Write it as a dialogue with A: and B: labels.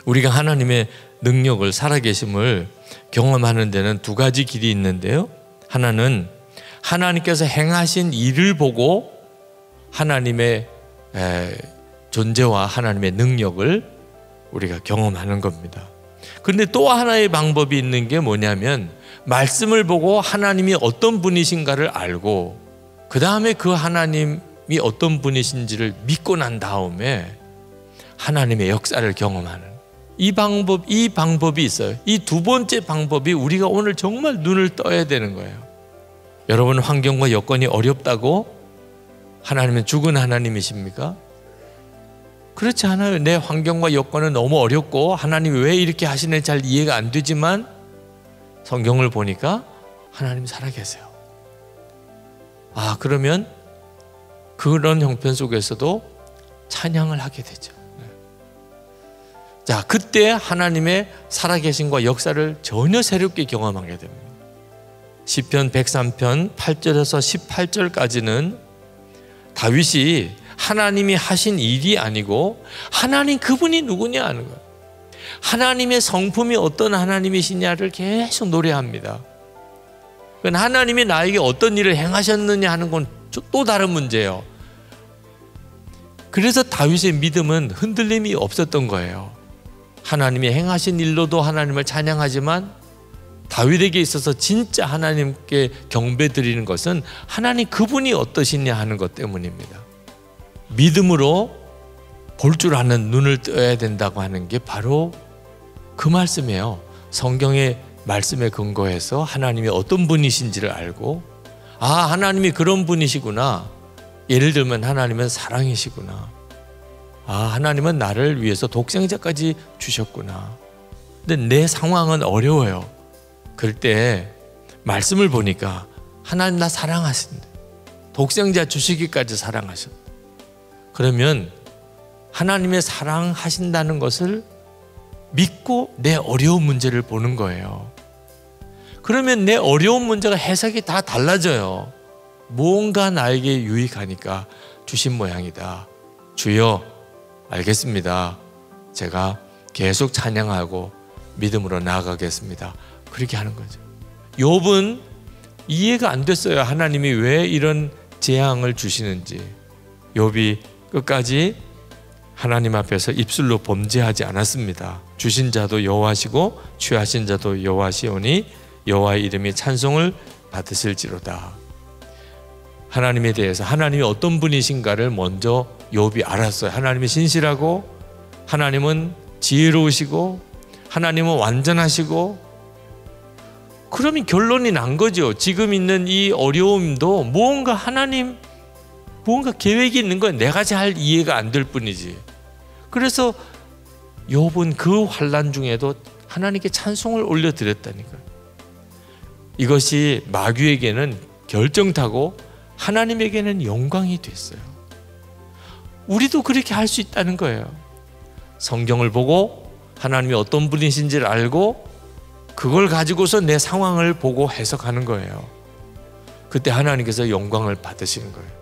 A: 우리가 하나님의 능력을, 살아계심을 경험하는 데는 두 가지 길이 있는데요. 하나는 하나님께서 행하신 일을 보고 하나님의 존재와 하나님의 능력을 우리가 경험하는 겁니다. 그런데 또 하나의 방법이 있는 게 뭐냐면 말씀을 보고 하나님이 어떤 분이신가를 알고 그 다음에 그 하나님이 어떤 분이신지를 믿고 난 다음에 하나님의 역사를 경험하는 이 방법이 있어요. 이 두 번째 방법이 우리가 오늘 정말 눈을 떠야 되는 거예요. 여러분, 환경과 여건이 어렵다고 하나님은 죽은 하나님이십니까? 그렇지 않아요. 내 환경과 여건은 너무 어렵고 하나님이 왜 이렇게 하시는지 잘 이해가 안 되지만 성경을 보니까 하나님이 살아계세요. 그러면 그런 형편 속에서도 찬양을 하게 되죠. 자, 그때 하나님의 살아계심과 역사를 전혀 새롭게 경험하게 됩니다. 시편 103편 8절에서 18절까지는 다윗이 하나님이 하신 일이 아니고 하나님 그분이 누구냐 하는 거예요. 하나님의 성품이 어떤 하나님이시냐를 계속 노래합니다. 하나님이 나에게 어떤 일을 행하셨느냐 하는 건 또 다른 문제예요. 그래서 다윗의 믿음은 흔들림이 없었던 거예요. 하나님이 행하신 일로도 하나님을 찬양하지만 다윗에게 있어서 진짜 하나님께 경배 드리는 것은 하나님 그분이 어떠시냐 하는 것 때문입니다. 믿음으로 볼 줄 아는 눈을 떠야 된다고 하는 게 바로 그 말씀이에요. 성경의 말씀에 근거해서 하나님이 어떤 분이신지를 알고 하나님이 그런 분이시구나. 예를 들면 하나님은 사랑이시구나. 하나님은 나를 위해서 독생자까지 주셨구나. 근데 내 상황은 어려워요. 그럴 때 말씀을 보니까 하나님 나 사랑하신다. 독생자 주시기까지 사랑하셨다. 그러면 하나님의 사랑하신다는 것을 믿고 내 어려운 문제를 보는 거예요. 그러면 내 어려운 문제가 해석이 다 달라져요. 뭔가 나에게 유익하니까 주신 모양이다. 주여, 알겠습니다. 제가 계속 찬양하고 믿음으로 나아가겠습니다. 그렇게 하는 거죠. 욥은 이해가 안 됐어요. 하나님이 왜 이런 재앙을 주시는지. 욥이 끝까지 하나님 앞에서 입술로 범죄하지 않았습니다. 주신 자도 여호와시고 취하신 자도 여호와시오니 여호와의 이름이 찬송을 받으실지로다. 하나님에 대해서 하나님이 어떤 분이신가를 먼저 욥이 알았어요. 하나님이 신실하고 하나님은 지혜로우시고 하나님은 완전하시고. 그러면 결론이 난 거죠. 지금 있는 이 어려움도 뭔가 계획이 있는 건 내가 잘 이해가 안 될 뿐이지. 그래서 욥은 그 환난 중에도 하나님께 찬송을 올려드렸다니까요. 이것이 마귀에게는 결정타고 하나님에게는 영광이 됐어요. 우리도 그렇게 할 수 있다는 거예요. 성경을 보고 하나님이 어떤 분이신지를 알고 그걸 가지고서 내 상황을 보고 해석하는 거예요. 그때 하나님께서 영광을 받으시는 거예요.